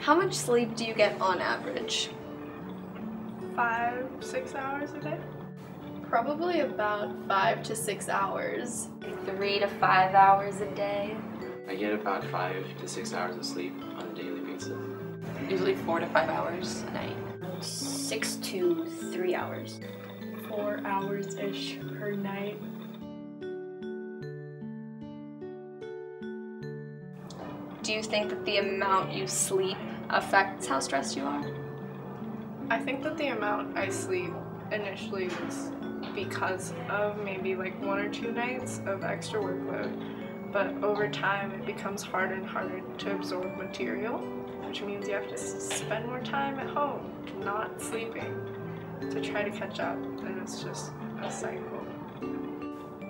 How much sleep do you get on average? 5-6 hours a day. Probably about 5 to 6 hours. 3 to 5 hours a day. I get about 5 to 6 hours of sleep on a daily basis. Usually 4 to 5 hours a night. 6 to 3 hours. 4 hours-ish per night. Do you think that the amount you sleep affects how stressed you are? I think that the amount I sleep initially was because of maybe like 1 or 2 nights of extra workload, but over time it becomes harder and harder to absorb material, which means you have to spend more time at home not sleeping to try to catch up, and it's just a cycle.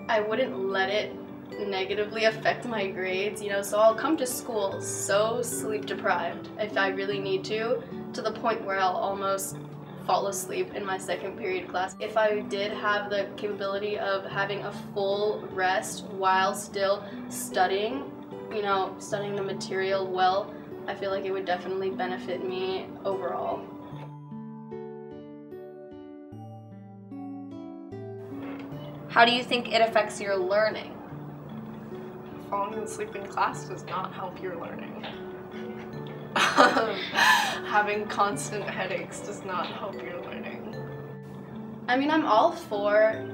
I wouldn't let it negatively affect my grades, so I'll come to school so sleep deprived if I really need to the point where I'll almost fall asleep in my second period class. If I did have the capability of having a full rest while still studying, studying the material well, I feel like it would definitely benefit me overall. How do you think it affects your learning? Falling asleep in class does not help your learning. Having constant headaches does not help your learning. I mean, I'm all for,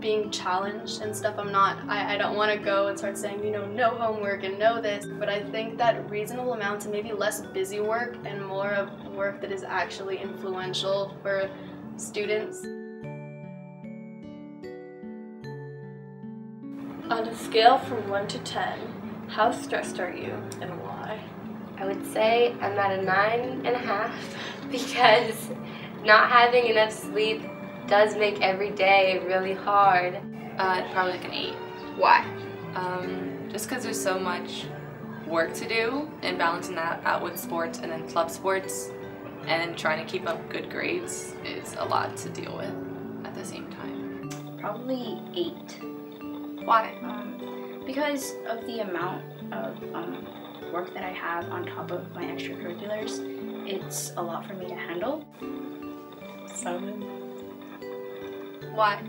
being challenged and stuff. I don't want to go and start saying, no homework and no this, but I think that reasonable amounts and maybe less busy work and more of work that is actually influential for students. On a scale from 1 to 10, how stressed are you and why? I would say I'm at a 9.5 because not having enough sleep does make every day really hard. Probably like an 8. Why? Just because there's so much work to do and balancing that out with sports and then club sports and trying to keep up good grades is a lot to deal with at the same time. Probably 8. Why? Because of the amount of work that I have on top of my extracurriculars. It's a lot for me to handle. 7. Why?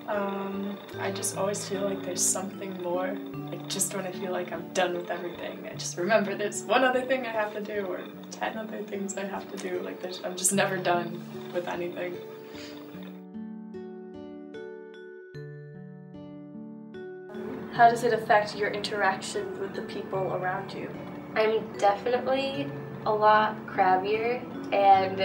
I just always feel like there's something more. Like just when I feel like I'm done with everything, I just remember there's one other thing I have to do or 10 other things I have to do. Like I'm just never done with anything. How does it affect your interactions with the people around you? I'm definitely a lot crabbier, and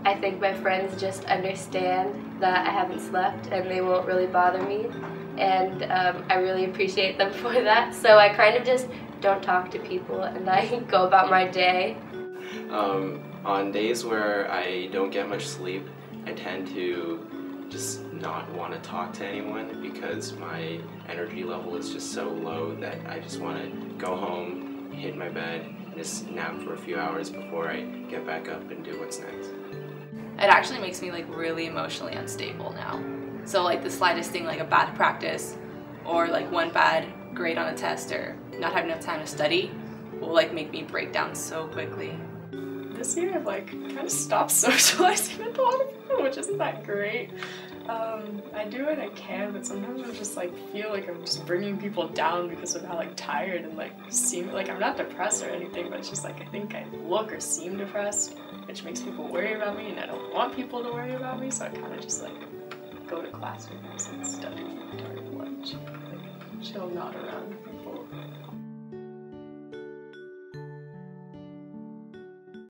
I think my friends just understand that I haven't slept and they won't really bother me, and I really appreciate them for that. So I kind of just don't talk to people and I go about my day. On days where I don't get much sleep, I tend to just not want to talk to anyone because my energy level is just so low that I just want to go home, hit my bed, and just nap for a few hours before I get back up and do what's next. It actually makes me like really emotionally unstable now. So like the slightest thing, like a bad practice or like one bad grade on a test or not having enough time to study will like make me break down so quickly. This year I've like kind of stopped socializing with a lot of people, which isn't that great. I do what I can, but sometimes I just like feel like I'm just bringing people down because of how like tired and like seem like I'm not depressed or anything, but it's just like I think I look or seem depressed, which makes people worry about me, and I don't want people to worry about me, so I kind of just like go to classrooms and study during lunch, like chill not around people.